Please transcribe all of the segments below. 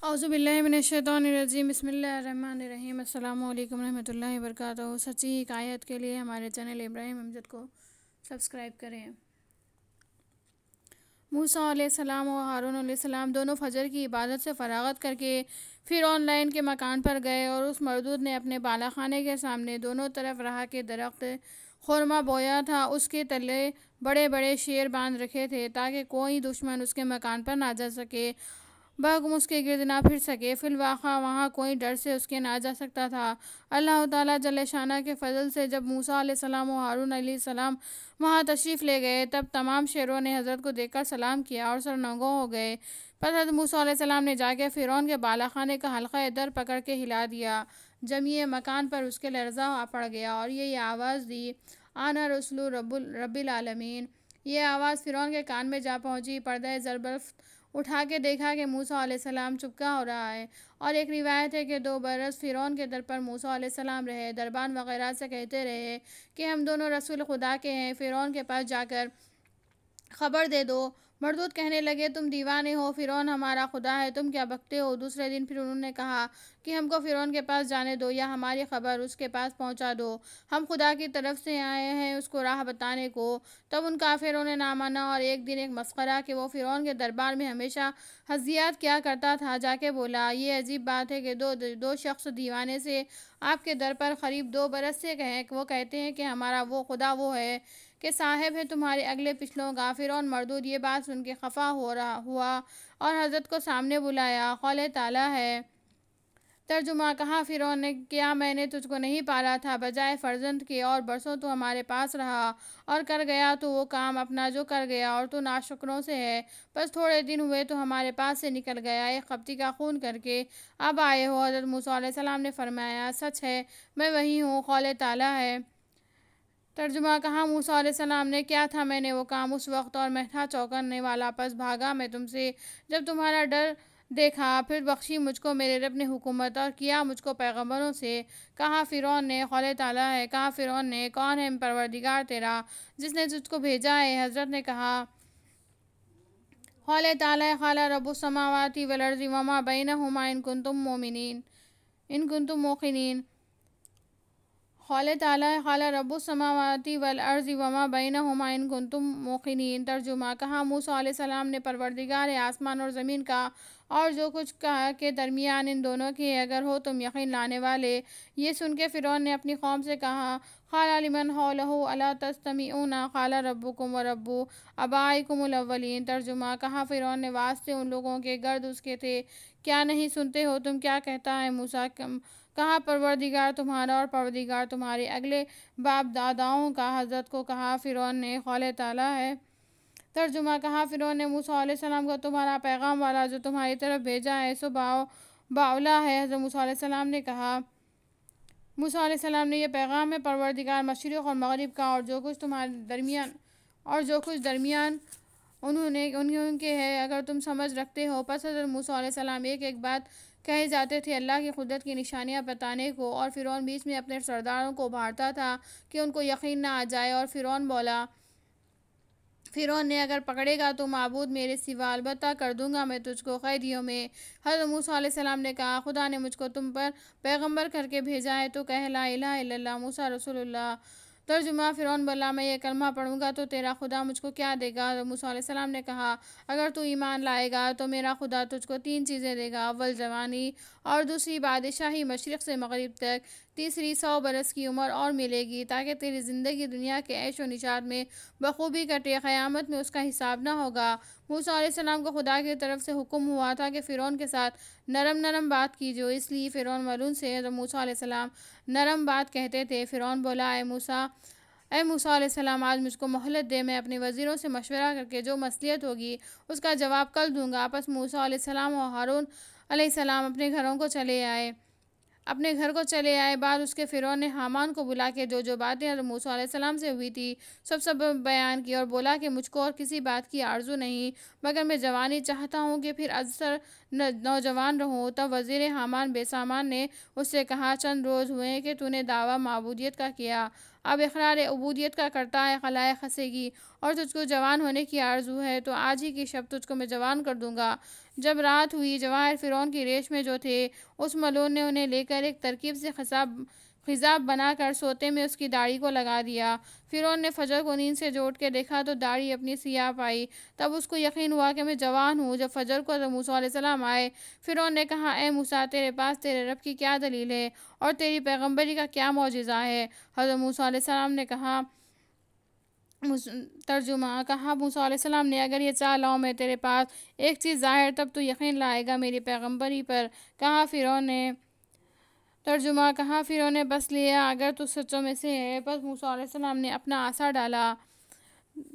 اعوذ باللہ من الشیطان الرجیم بسم اللہ الرحمن الرحیم السلام علیکم ورحمۃ اللہ وبرکاتہ۔ سچی حکایت کے لیے ہمارے چینل ابراہیم امجد کو سبسکرائب کریں۔ موسیٰ علیہ السلام و ہارون علیہ السلام دونوں فجر کی عبادت سے فراغت کر کے فرعون لعین کے مکان پر گئے اور اس مردود نے اپنے بالا خانے کے سامنے دونوں طرف راہ کے درخت خرما بویا تھا۔ اس کے تلے بڑے بڑے شیر باندھ رکھے تھے تاکہ کوئی دشمن اس کے مکان پر نہ جا سکے، بھگم اس کے گرد نہ پھر سکے۔ فی الواقع وہاں کوئی ڈر سے اس کے نہ جا سکتا تھا۔ اللہ تعالیٰ جل شانہ کے فضل سے جب موسیٰ علیہ السلام و ہارون علیہ السلام وہاں تشریف لے گئے تب تمام شیروں نے حضرت کو دیکھ کر سلام کیا اور سرنگوں ہو گئے۔ پس حضرت موسیٰ علیہ السلام نے جا کے فرعون کے بالا خانے کا حلقہ در پکڑ کے ہلا دیا۔ جمیع مکان پر اس کے لرزہ پڑ گیا اور یہ آواز دی، آنا رسول رب العالمین۔ یہ آواز فرعون کے کان میں جا پہنچی۔ پردہ زربفت اٹھا کے دیکھا کہ موسیٰ علیہ السلام چپکا ہو رہا ہے، اور ایک روایت ہے کہ 2 برس فرعون کے در پر موسیٰ علیہ السلام رہے، دربان وغیرہ سے کہتے رہے کہ ہم دونوں رسول خدا کے ہیں، فرعون کے پاس جا کر خبر دے دو۔ مردود کہنے لگے، تم دیوانے ہو، فرعون ہمارا خدا ہے، تم کیا بکتے ہو؟ دوسرے دن پھر انہوں نے کہا کہ ہم کو فرعون کے پاس جانے دو یا ہماری خبر اس کے پاس پہنچا دو، ہم خدا کی طرف سے آئے ہیں اس کو راہ بتانے کو۔ تب ان کافروں نے نہ مانا اور ایک دن ایک مسخرہ کہ وہ فرعون کے دربار میں ہمیشہ ہزیات کیا کرتا تھا جا کے بولا، یہ عجیب بات ہے کہ دو شخص دیوانے سے آپ کے در پر قریب 2 برس سے وہ کہتے ہیں کہ ہمارا وہ خدا وہ ہے کہ صاحب ہے تمہارے اگلے پچھلوں کا۔ فرعون مردود یہ بات سن کے خفا ہوا اور حضرت کو سامنے بلایا۔ قول تعالیٰ ہے، ترجمہ کہا فرعون نے، کیا میں نے تجھ کو نہیں پالا تھا بجائے فرزند کے، اور برسوں تو ہمارے پاس رہا اور کر گیا تو وہ کام اپنا جو کر گیا، اور تو ناشکروں سے ہے۔ بس تھوڑے دن ہوئے تو ہمارے پاس سے نکل گیا ایک قبطی کا خون کر کے، اب آئے ہو۔ حضرت موسیٰ علیہ السلام نے فرمایا، سچ ہے، میں وہی ہوں۔ قول تعالیٰ ہے، ترجمہ کہا موسیٰ علیہ السلام نے، کیا تھا میں نے وہ کام اس وقت، اور میں تھا چوکنے والا، پس بھاگا میں تم سے جب تمہارا ڈر دیکھا، پھر بخشی مجھ کو میرے رب نے حکومت اور کیا مجھ کو پیغمبروں سے۔ کہا فرعون نے، قول تعالیٰ ہے، کہا فرعون نے، کون ہے پروردگار تیرا جس نے تجھ کو بھیجا ہے؟ حضرت نے کہا، قول تعالیٰ ہے، قال رب السماوات والارض وما بینہما ان کنتم موقنین۔ قول تعالیٰ ہے، قال رب السماوات والارض وما بینہما ان کنتم موقنین۔ ترجمہ کہا موسیٰ علیہ السلام نے، پروردگار آسمان اور زمین کا اور جو کچھ کے درمیان ان دونوں کے، اگر ہو تم یقین لانے والے۔ یہ سن کے فرعون نے اپنی قوم سے کہا، قال لمن حولہ الا تستمعون قال ربکم ورب آبائکم الاولین۔ ترجمہ کہا فرعون نے واسطے ان لوگوں کے گرد اس کے تھے، کیا نہیں سنتے ہو تم کیا کہتا ہے موسیٰ؟ کہا پروردگار تمہارا اور پروردگار تمہارے اگلے باپ داداؤں کا۔ حضرت کو کہا فرعون نے، قول تعالیٰ ہے، ترجمہ کہا فرعون نے موسیٰ علیہ السلام کو، تمہارا پیغام والا جو تمہاری طرف بھیجا ہے سو باولا ہے۔ حضرت موسیٰ علیہ السلام نے کہا، موسیٰ علیہ السلام نے، یہ پیغام ہے پروردگار مشرق اور مغرب کا، اور جو کچھ درمیان انہوں کے ہے، اگر تم سمجھ رکھتے ہو۔ پس حضرت موسیٰ علیہ السلام ایک ایک بات کہے جاتے تھے اللہ کی قدرت کی نشانیاں بتانے کو، اور فرعون بیچ میں اپنے سرداروں کو ابھارتا تھا کہ ان کو یقین نہ آ جائے، اور فرعون بولا، فرعون نے، اگر پکڑے گا تو معبود میرے سوا، البتہ کر دوں گا میں تجھ کو قیدیوں میں۔ حضرت موسیٰ علیہ السلام نے کہا، خدا نے مجھ کو تم پر پیغمبر کر کے بھیجا ہے تو کہہ لا الہ الا اللہ موسیٰ رسول اللہ۔ ترجمہ فرعون بولا، میں یہ کلمہ پڑھوں گا تو تیرا خدا مجھ کو کیا دے گا؟ حضرت موسیٰ علیہ السلام نے کہا، اگر تو ایمان لائے گا تو میرا خدا تجھ کو 3 چیزیں دے گا، اول جوانی، اور دوسری بادشاہی مشرق سے مغرب تک، تیسری 100 برس کی عمر اور ملے گی تاکہ تیری زندگی دنیا کے عیش و نشاط میں بخوبی کٹے، قیامت میں اس کا حساب نہ ہوگا۔ موسیٰ علیہ السلام کو خدا کی طرف سے حکم ہوا تھا کہ فرعون کے ساتھ نرم بات کیجو، اس لیے فرعون ملعون سے حضرت موسیٰ علیہ السلام نرم بات کہتے تھے۔ فرعون بولا، اے موسیٰ علیہ السلام، آج مجھ کو مہلت دے، میں اپنے وزیروں سے مشورہ کر کے جو مصلحت ہوگی اس کا جواب کل دوں گا۔ پس موسیٰ علیہ السلام اور ہارون علیہ السلام اپنے گھر کو چلے آئے۔ بعد اس کے فرعون نے حامان کو بلا کے جو باتیں حضرت موسیٰ علیہ السلام سے ہوئی تھی سب بیان کی، اور بولا کہ مجھ کو اور کسی بات کی آرزو نہیں مگر میں جوانی چاہتا ہوں کہ پھر ازسر نوجوان رہوں۔ تب وزیر حامان بے سامان نے اس سے کہا، چند روز ہوئے ہیں کہ تو نے دعویٰ معبودیت کا کیا، اب اقرار عبودیت کا کرتا ہے، خلائق ہنسے گی، اور تجھ کو جوان ہونے کی آرزو ہے تو آج ہی کی شب تجھ کو میں جوان کر دوں گا۔ جب رات ہوئی، جواہر فرعون کی ریش میں جو تھے، اس ملعون نے انہیں لے کر ایک ترکیب سے خضاب بنا کر سوتے میں اس کی داڑھی کو لگا دیا۔ فرعون نے فجر کو نیند سے جو اٹھ کے دیکھا تو داڑھی اپنی سیاہ پائی۔ تب اس کو یقین ہوا کہ میں جوان ہوں۔ جب فجر کو حضرت موسیٰ علیہ السلام آئے، فرعون نے کہا، اے موسیٰ، تیرے پاس تیرے رب کی کیا دلیل ہے اور تیری پیغمبری کا کیا معجزہ ہے؟ حضرت موسیٰ علیہ السلام نے کہا، ترجمہ موسیٰ علیہ السلام نے، اگر یہ چاہ لاؤں میں تیرے پاس ایک چیز ظاہر، تب تو یقین لائے گا میری پیغمبری پر۔ فرعون نے بس لیا، اگر تو سچوں میں سے ہے۔ پس موسیٰ علیہ السلام نے اپنا عصا ڈالا۔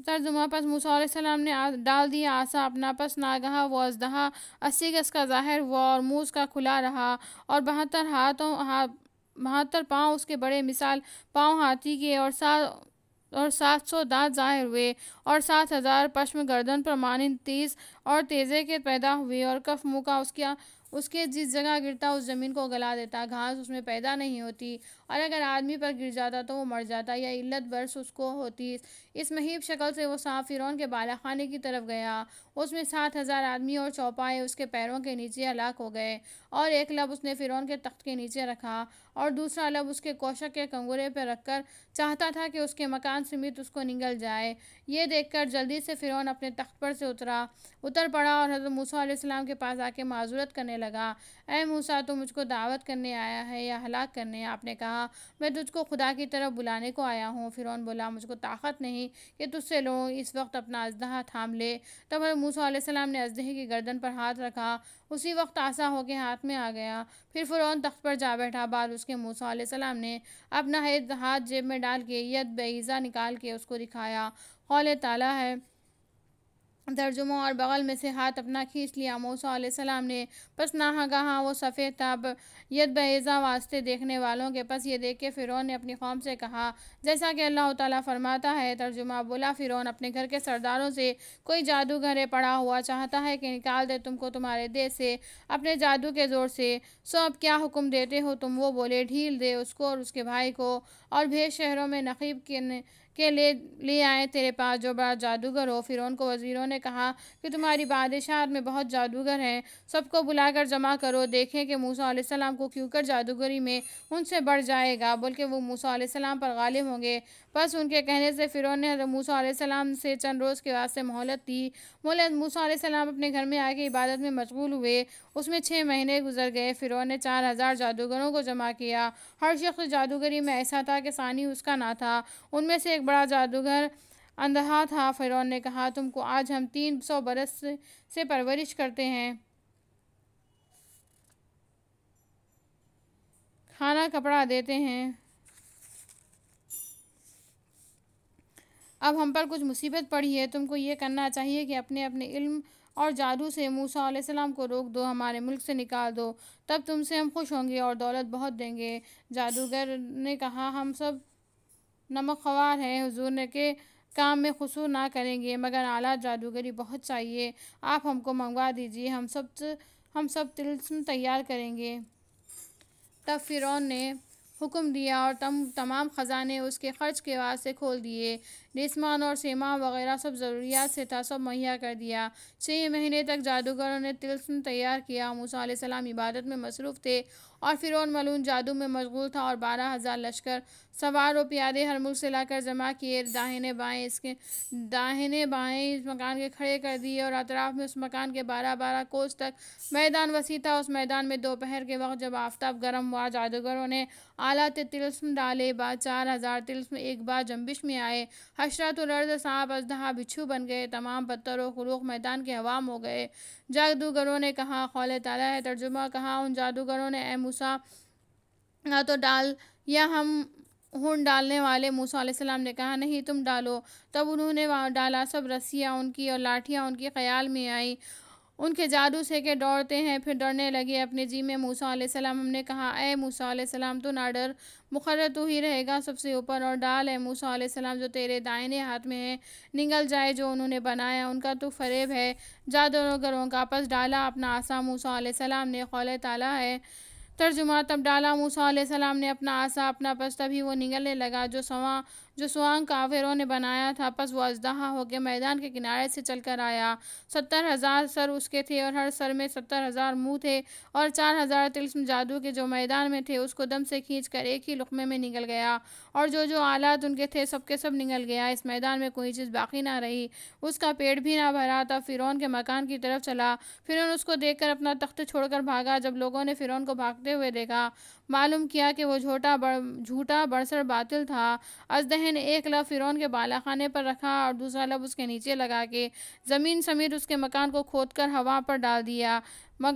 ترجمہ پس موسیٰ علیہ السلام نے ڈال دیا عصا اپنا، پس ناگہاں وہ اژدہا 80 گز کا ظاہر ہوا اور منہ اس کا کھلا رہا اور 72 پاؤں اس کے بڑے مثال پاؤں ہاتھی کے اور 700 دانت ظاہر ہوئے اور 7000 پشم گردن پر مانند تیز اور تیزے کے پیدا ہوئے اور کف منہ کا اس کے جس جگہ گرتا اس زمین کو گلا دیتا، گھاس اس میں پیدا نہیں ہوتی، اور اگر آدمی پر گر جاتا تو وہ مر جاتا یا علت برس اس کو ہوتی۔ اس مہیب شکل سے وہ سانپ فرعون کے بالا خانے کی طرف گیا، اس میں 7000 آدمی اور چوپائے اس کے پیروں کے نیچے ہلاک ہو گئے، اور ایک لب اس نے فرعون کے تخت کے نیچے رکھا اور دوسرا لب اس کے کوشک کے کنگورے پہ رکھ کر چاہتا تھا کہ اس کے مکان سمیت اس کو نگل جائے۔ یہ دیکھ کر جلدی سے فرعون اپنے تخت پر سے اتر پڑا اور حضرت موسیٰ علیہ السلام کے پاس آ کے معذرت کرنے لگا، اے موسیٰ، تو مجھ کو دعوت کرنے آیا ہے یا ہلاک کرنے؟ آپ نے کہا، میں تجھ کو خدا کی طرف بلانے کو آیا ہوں۔ فرعون بولا، مجھ کو طاقت نہیں کہ تجھ سے لڑوں، اس وقت اپنا اژدہا تھام لے۔ تب حضرت موسیٰ علیہ السلام نے اژدہے کی گردن پر ہاتھ رکھا، اسی وقت عصا ہو کے ہاتھ میں آ گیا۔ پھر فرعون تخت پر جا بیٹھا۔ بعد اس کے موسیٰ علیہ السلام نے اپنا ہاتھ جیب میں ڈال کے ید بیضا نکال کے اس کو دکھایا، قول تعالیٰ ہے۔ ترجمہ، اور بغل میں سے ہاتھ اپنا کھینچ لیا موسیٰ علیہ السلام نے، پس ناگہاں وہ سفید تھا ید بیضا واسطے دیکھنے والوں کے۔ پس یہ دیکھ کے فرعون نے اپنی قوم سے کہا، جیسا کہ اللہ تعالیٰ فرماتا ہے۔ ترجمہ، بولا فرعون اپنے گھر کے سرداروں سے، کوئی جادوگر ہے پڑا ہوا، چاہتا ہے کہ نکال دے تم کو تمہارے دیش سے اپنے جادو کے زور سے، سو اب کیا حکم دیتے ہو تم؟ وہ بولے، ڈھیل دے اس کو اور اس کے بھائی کو، اور بھیج شہروں میں نقیب کے لے آئیں تیرے پاس جو بڑا جادوگر ہو۔ فرعون کو وزیروں نے کہا کہ تمہاری بادشاہت میں بہت جادوگر ہیں، سب کو بلا کر جمع کرو، دیکھیں کہ موسیٰ علیہ السلام کو کیوں کر جادوگری میں ان سے بڑھ جائے گا، بلکہ وہ موسیٰ علیہ السلام پر غالب ہوں گے۔ پس ان کے کہنے سے فرعون نے حضرت موسیٰ علیہ السلام سے چند روز کے واسطے مہلت دی۔ موسیٰ علیہ السلام اپنے گھر میں آ کے عبادت میں مشغول ہوئے، اس میں 6 مہینے گزر گئے۔ فرعون نے 4000 جادوگروں کو جمع کیا، ہر شخص جادوگری میں ایسا تھا کہ ثانی اس کا نہ تھا۔ ان میں سے ایک بڑا جادوگر اندھا تھا۔ فرعون نے کہا، تم کو آج ہم 300 برس سے پرورش کرتے ہیں، کھانا کپڑا دیتے ہیں، اب ہم پر کچھ مصیبت پڑی ہے، تم کو یہ کرنا چاہیے کہ اپنے علم اور جادو سے موسیٰ علیہ السلام کو روک دو، ہمارے ملک سے نکال دو، تب تم سے ہم خوش ہوں گے اور دولت بہت دیں گے۔ جادوگر نے کہا، ہم سب نمک خوار ہیں، حضور نے کے کام میں قصور نہ کریں گے، مگر اعلیٰ جادوگری بہت چاہیے، آپ ہم کو منگوا دیجیے، ہم سب طلسم تیار کریں گے۔ تب فرعون نے حکم دیا اور تمام خزانے اس کے خرچ کے واسطے کھول دیے، ریسمان اور سیمام وغیرہ سب ضروریات سے تھا، سب مہیا کر دیا۔ 6 مہینے تک جادوگروں نے طلسم تیار کیا۔ موسیٰ علیہ السلام عبادت میں مصروف تھے اور فرعون ملعون جادو میں مشغول تھا، اور 12000 لشکر سوار و پیادے ہر ملک سے لا کر جمع کیے، داہنے بائیں اس مکان کے کھڑے کر دیے اور اطراف میں اس مکان کے 12 کوس تک میدان وسیع تھا۔ اس میدان میں دوپہر کے وقت جب آفتاب گرم ہوا، جادوگروں نے آلات طلسم ڈالے، بعد 4000 طلسم ایک بار جنبش میں آئے، حشرات الارض، سانپ، اژدہا، بچھو بن گئے، تمام پتھر و خلوق میدان کے حوام ہو گئے۔ جادوگروں نے کہا، قول تعالیٰ ہے۔ ترجمہ، کہا ان جادوگروں نے، اے موسیٰ، یا تو ڈال یا ہم ہون ڈالنے والے۔ موسیٰ علیہ السلام نے کہا، نہیں، تم ڈالو۔ تب انہوں نے ڈالا، سب رسیاں ان کی اور لاٹھیاں ان کی خیال میں آئیں، ان کے جادو سے کہ دوڑتے ہیں، پھر ڈرنے لگے اپنے جی میں۔ موسیٰ علیہ السلام ہم نے کہا، اے موسیٰ علیہ السلام، تو نہ ڈر، مقرر تو ہی رہے گا سب سے اوپر، اور ڈال اے موسیٰ علیہ السلام جو تیرے دائنے ہاتھ میں ہے، نگل جائے جو انہوں نے بنایا، ان کا تو فریب ہے جادوگروں کا۔ پس ڈالا اپنا عصا موسیٰ علیہ السلام نے، قول تعالیٰ ہے۔ ترجمہ، تب ڈالا موسیٰ علیہ السلام نے اپنا عصا اپنا، پس تبھی وہ نگلنے لگا جو سوانگ کافروں نے بنایا تھا، پس وہ اژدہا ہو کے میدان کے کنارے سے چل کر آیا۔ 70,000 سر اس کے تھے اور ہر سر میں 70,000 منہ تھے، اور 4,000 طلسم جادو کے جو میدان میں تھے اس کو دم سے کھینچ کر ایک ہی لقمے میں نگل گیا، اور جو آلات ان کے تھے سب کے سب نگل گیا۔ اس میدان میں کوئی چیز باقی نہ رہی، اس کا پیٹ بھی نہ بھرا۔ تب فرعون کے مکان کی طرف چلا۔ فرعون اس کو دیکھ کر اپنا تخت چھوڑ کر بھاگا۔ جب لوگوں نے فرعون کو بھاگتے ہوئے دیکھا، معلوم کیا کہ وہ جھوٹا برسر باطل تھا۔ اژدہے نے ایک لب فرعون کے بالا خانے پر رکھا اور دوسرا لب اس کے نیچے لگا کے زمین سمیت اس کے مکان کو کھود کر ہوا پر ڈال دیا۔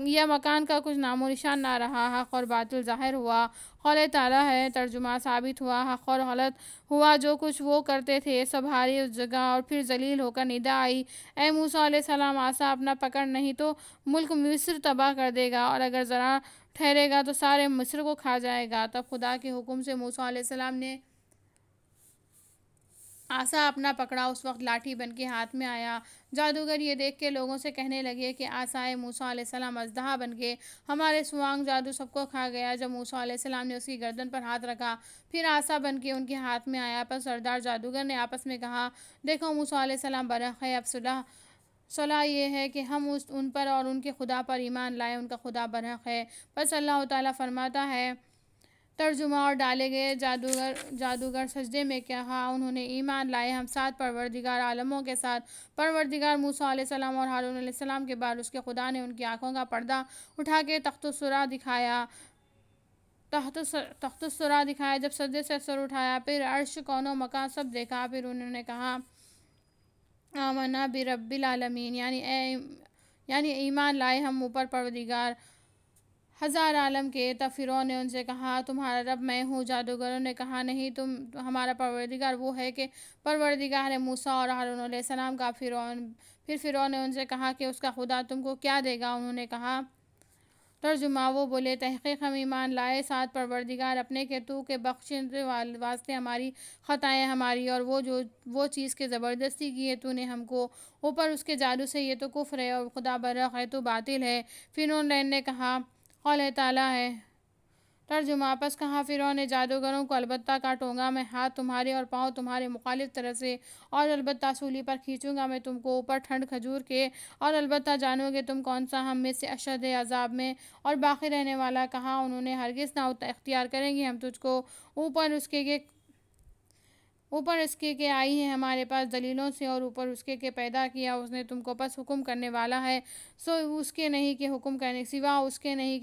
یہ مکان کا کچھ نام و نشان نہ رہا۔ حق اور باطل ظاہر ہوا۔ قول تعالیٰ ہے، ترجمہ ثابت ہوا، حق اور غلط ہوا۔ جو کچھ وہ کرتے تھے سب ہارے اس جگہ، اور پھر ذلیل ہو کر ندا آئی، اے موسیٰ علیہ السلام، عصا اپنا پکڑ، نہیں تو ملک مصر تباہ کر دے گا، اور اگر ذرا ٹھہرے گا تو سارے مصر کو کھا جائے گا۔ تب خدا کے حکم سے موسیٰ علیہ السلام نے عصا اپنا پکڑا، اس وقت لاٹھی بن کے ہاتھ میں آیا۔ جادوگر یہ دیکھ کے لوگوں سے کہنے لگے کہ عصائے موسیٰ علیہ السلام اژدہا بن کے ہمارے سوانگ جادو سب کو کھا گیا۔ جب موسیٰ علیہ السلام نے اس کی گردن پر ہاتھ رکھا، پھر عصا بن کے ان کے ہاتھ میں آیا۔ پس سردار جادوگر نے آپس میں کہا، دیکھو موسیٰ علیہ السلام برحق ہے، اب صلاح یہ ہے کہ ہم ان پر اور ان کے خدا پر ایمان لائیں، ان کا خدا برحق ہے۔ پس اللہ تعالیٰ فرماتا ہے، ترجمہ، اور ڈالے گئے جادوگر سجدے میں کہا، انہوں نے ایمان لائے ہم 7 پروردگار عالموں کے ساتھ۔ پروردگار موسیٰ علیہ السلام اور ہارون علیہ السلام کے بعد اس کے خدا نے ان کی آنکھوں کا پردہ اٹھا کے تخت الصرا دکھایا۔ جب سجدے سے سر اٹھایا، پھر عرش، کون و مکان سب دیکھا، پھر انہوں نے کہا، آمنا برب العالمین، یعنی ایمان لائے ہم اوپر پروردگار ہزار عالم کے۔ تب فرعون نے ان سے کہا، تمہارا رب میں ہوں؟ جادوگروں نے کہا، نہیں، ہمارا پروردگار وہ ہے کہ پروردگار ہے موسیٰ اور ہارون علیہ السلام کا۔ پھر فرعون نے ان سے کہا کہ اس کا خدا تم کو کیا دے گا؟ انہوں نے کہا، ترجمہ، وہ بولے، تحقیق ہم ایمان لائے 7 پروردگار اپنے کے تو کہ بخشنے واسطے ہماری خطائیں ہماری، اور وہ چیز کے زبردستی کی ہے تو نے ہم کو اوپر اس کے جادو سے، یہ تو کفر ہے، اور خدا برحق ہے تو باطل ہے۔ فرعون نے کہا، قول تعالیٰ ہے، ترجمہ، پس کہا فرعون نے جادوگروں کو، البتہ کاٹوں گا میں ہاتھ تمہارے اور پاؤں تمہارے مخالف طرف سے، اور البتہ سولی پر کھینچوں گا میں تم کو اوپر ٹھنڈ کھجور کے، اور البتہ جانو گے تم کون سا ہم میں سے اشد ہے عذاب میں اور باقی رہنے والا۔ کہا انہوں نے، ہرگز نہ اختیار کریں گے ہم تجھ کو، اوپر اس کے آئی ہے ہمارے پاس دلیلوں سے، اور اوپر اس کے پیدا کیا اس نے تم کو، پس حکم کرنے والا ہے سوا اس کے نہیں کہ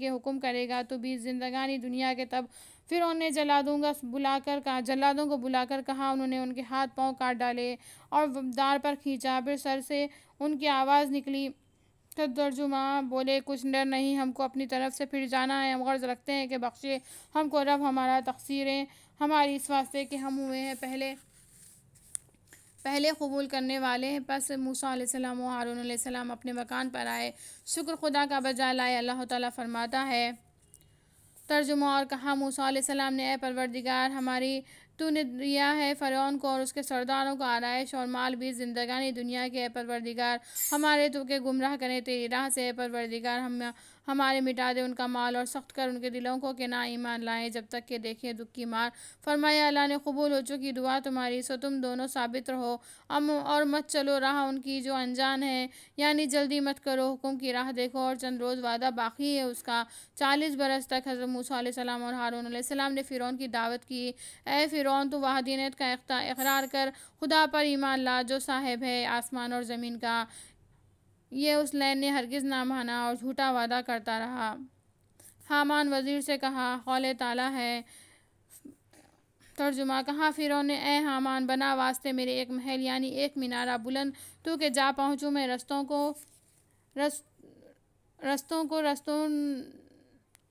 حکم کرے گا تو بھی زندگانی دنیا کے۔ تب فرعون نے جلادوں کو بلا کر کہا، انہوں نے ان کے ہاتھ پاؤں کاٹ ڈالے اور دار پر کھینچا، پھر سر سے ان کی آواز نکلی۔ ترجمہ، بولے، کچھ ڈر نہیں، ہم کو اپنی طرف سے پھر جانا ہے، ہم غرض رکھتے ہیں کہ بخشے ہم کو رب ہمارا، تقصیریں ہماری اس واسطے کہ ہم ہوئے ہیں پہلے قبول کرنے والے ہیں۔ پس موسیٰ علیہ السلام و ہارون علیہ السلام اپنے مکان پر آئے، شکر خدا کا بجا لائے۔ اللہ تعالیٰ فرماتا ہے، ترجمہ، اور کہا موسیٰ علیہ السلام نے، اے پروردگار ہماری، تو نے دیا ہے فرعون کو اور اس کے سرداروں کو آرائش اور مال بھی زندگانی دنیا کے۔ اے پروردگار ہمارے، تو کہ گمراہ کریں تیری راہ سے۔ اے پروردگار ہمارے، مٹا دے ان کا مال اور سخت کر ان کے دلوں کو کہ نہ ایمان لائیں جب تک کہ دیکھیں دکھ کی مار۔ فرمایا، اللہ نے قبول ہو چکی دعا تمہاری، سو تم دونوں ثابت رہو اور مت چلو راہ ان کی جو انجان ہے، یعنی جلدی مت کرو، حکم کی راہ دیکھو، اور چند روز وعدہ باقی ہے اس کا، 40 برس تک۔ حضرت موسیٰ علیہ السلام اور ہارون علیہ السلام نے فرعون کی دعوت کی، اے فرعون، تو وحدانیت کا اقرار کر، خدا پر ایمان لا جو صاحب ہے آسمان اور زمین کا۔ یہ اس لین نے ہرگز نہ مانا اور جھوٹا وعدہ کرتا رہا۔ حامان وزیر سے کہا، قول تعالیٰ ہے، ترجمہ، کہا فرعون نے، اے حامان، بنا واسطے میرے ایک محل، یعنی ایک مینارہ بلند، تو کہ جا پہنچوں میں رستوں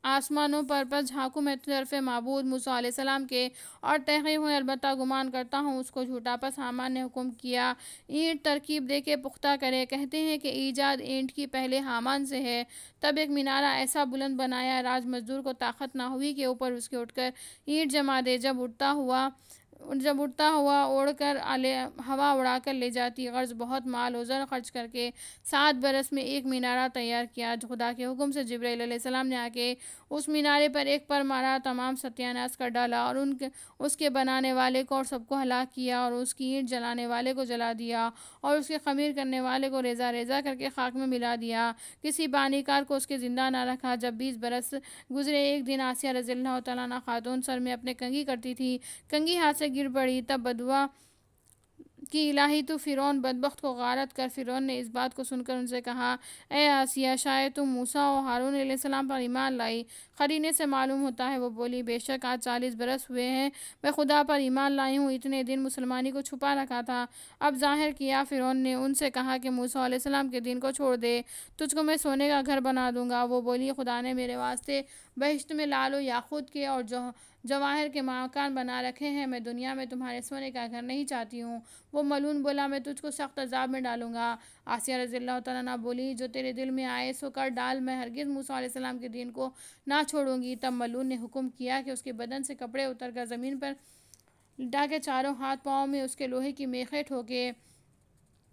آسمانوں پر، پس جھانکوں میں طرف معبود موسیٰ علیہ السلام کے، اور تحقیق میں البتہ گمان کرتا ہوں اس کو جھوٹا۔ پس حامان نے حکم کیا، اینٹ ترکیب دے کے پختہ کرے۔ کہتے ہیں کہ ایجاد اینٹ کی پہلے حامان سے ہے۔ تب ایک مینارہ ایسا بلند بنایا، راج مزدور کو طاقت نہ ہوئی کہ اوپر اس کے اٹھ کر اینٹ جما دے۔ جب اٹھتا ہوا جب اڑتا ہوا اڑ کر ہوا اڑا کر لے جاتی، غرض بہت مال و زر خرچ کر کے 7 برس میں ایک مینارہ تیار کیا۔ خدا کے حکم سے جبرائیل علیہ السلام نے آ کے اس مینارے پر ایک پر مارا، تمام ستیہ ناش کر ڈالا اور اس کے بنانے والے کو اور سب کو ہلاک کیا، اور اس کی اینٹ جلانے والے کو جلا دیا، اور اس کے خمیر کرنے والے کو ریزہ ریزہ کر کے خاک میں ملا دیا۔ کسی بانی کار کو اس کے زندہ نہ رکھا۔ جب 20 برس گزرے، ایک دن آسیہ رضی اللہ تعالیٰ عنہ خاتون سر میں اپنے کنگھی کرتی تھی، کنگھی ہاتھ سے گر پڑی، تب بدعا کہ الہی تو فرعون بدبخت کو غارت کر۔ فرعون نے اس بات کو سن کر ان سے کہا، اے آسیہ، شاید تم موسیٰ و ہارون علیہ السلام پر ایمان لائی۔ قرینے سے معلوم ہوتا ہے۔ وہ بولی، بے شک آج 40 برس ہوئے ہیں میں خدا پر ایمان لائی ہوں، اتنے دن مسلمانی کو چھپا رکھا تھا، اب ظاہر کیا۔ فرعون نے ان سے کہا کہ موسیٰ علیہ السلام کے دین کو چھوڑ دے، تجھ کو میں سونے کا گھر بنا دوں گا۔ وہ بولی، خدا نے میرے واسطے بہشت میں لال و یاقوت کے اور جواہر کے مکان بنا رکھے ہیں، میں دنیا میں تمہارے سونے کا گھر نہیں چاہتی ہوں۔ وہ ملعون بولا، میں تجھ کو سخت عذاب میں ڈالوں گا۔ آسیہ رضی اللہ تعالیٰ عنہ بولی، جو تیرے دل میں آئے سو کر ڈال، میں ہرگز موسیٰ علیہ السلام کے دین کو نہ چھوڑوں گی۔ تب ملعون نے حکم کیا کہ اس کے بدن سے کپڑے اتر کر زمین پر لٹا کے چاروں ہاتھ پاؤں میں اس کے لوہے کی میخیں ٹھوکے۔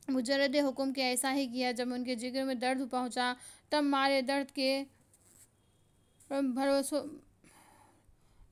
مجرد حکم کے ایسا ہی کیا۔ جب ان کے جگر میں درد پہنچا، تب مارے درد کے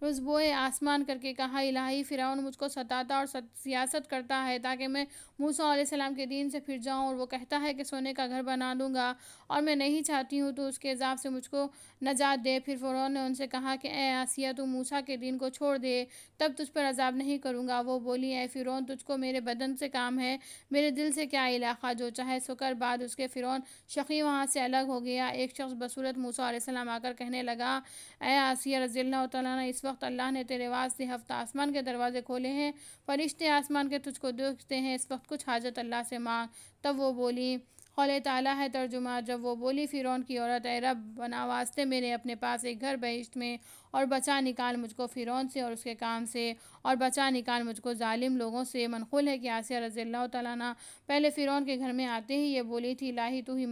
رضبوئے آسمان کر کے کہا، الہی فرعون مجھ کو ستاتا اور سیاست کرتا ہے تاکہ میں موسیٰ علیہ السلام کے دین سے پھر جاؤں، اور وہ کہتا ہے کہ سونے کا گھر بنا دوں گا، اور میں نہیں چاہتی ہوں، تو اس کے عذاب سے مجھ کو نجات دے۔ پھر فرعون نے ان سے کہا کہ اے آسیہ، تو موسیٰ کے دین کو چھوڑ دے، تب تجھ پر عذاب نہیں کروں گا۔ وہ بولی، اے فرعون، تجھ کو میرے بدن سے کام ہے، میرے دل سے کیا علاقہ، جو چاہے سو کر۔ بعد اس کے فرعون شقی وہاں سے الگ ہو گیا۔ ایک شخص بصورت موسیٰ علیہ السلام آ کر کہنے لگا، اے آسیہ رضی اللہ تعالیٰ عنہ، اس وقت اللہ نے تیرے واسطے 7 آسمان کے دروازے کھولے ہیں، فرشتے آسمان کے تجھ کو دیکھتے ہیں، اس وقت کچھ حاجت اللہ سے مانگ۔ تب وہ بولی، قول تعالیٰ ہے ترجمہ۔ جب وہ بولی فرعون کی عورت، اے رب، بنا واسطے میرے اپنے پاس ایک گھر بہشت میں، اور بچا نکال مجھ کو فرعون سے اور اس کے کام سے، اور بچا نکال مجھ کو ظالم لوگوں سے۔ منقول ہے کہ آسیہ رضی اللہ تعالیٰ عنہ پہلے فرعون کے گھر میں آتے ہی یہ بولی تھی، الہی تو ہی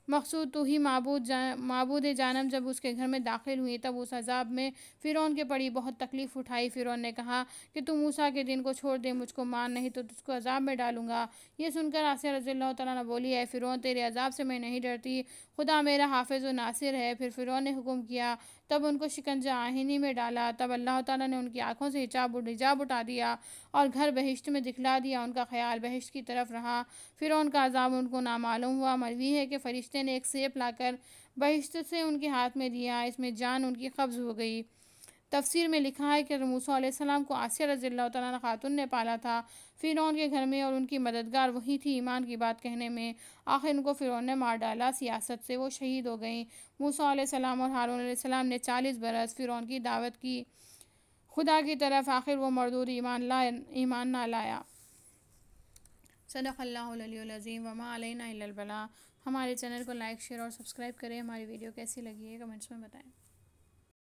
مقصود تو ہی معبود جانم۔ جب اس کے گھر میں داخل ہوئی، تب اس عذاب میں فرعون کے پڑی، بہت تکلیف اٹھائی۔ فرعون نے کہا کہ تو موسیٰ کے دین کو چھوڑ دے، مجھ کو مان، نہیں تو تجھ کو عذاب میں ڈالوں گا۔ یہ سن کر آسیہ رضی اللہ تعالیٰ عنہ بولی، اے فرعون، تیرے عذاب سے میں نہیں ڈرتی، خدا میرا حافظ و ناصر ہے۔ پھر فرعون نے حکم کیا، تب ان کو شکنجہ آہنی میں ڈالا۔ تب اللہ تعالیٰ نے ان کی آنکھوں سے حجاب اٹھا دیا اور گھر بہشت میں دکھلا دیا، ان کا خیال بہشت کی طرف رہا۔ فرعون کا عذاب ان کو نامعلوم ہوا۔ مروی ہے کہ فرشتے نے ایک سیب لا کر بہشت سے ان کے ہاتھ میں دیا، اس میں جان ان کی قبض ہو گئی۔ تفسیر میں لکھا ہے کہ موسیٰ علیہ السلام کو آسیہ رضی اللہ تعالیٰ عنہ خاتون نے پالا تھا فرعون کے گھر میں، اور ان کی مددگار وہی تھی ایمان کی بات کہنے میں۔ آخر ان کو فرعون نے مار ڈالا، سیاست سے وہ شہید ہو گئیں۔ موسیٰ علیہ السلام اور ہارون علیہ السلام نے 40 برس فرعون کی دعوت کی خدا کی طرف، آخر وہ مردود ایمان نہ لایا۔ صدق اللہ العلی العظیم، وما علینا الا البلاغ۔ ہمارے چینل کو لائک، شیئر اور سبسکرائب کریں۔ ہماری ویڈیو کیسی لگی ہے کمنٹس میں بتائیں۔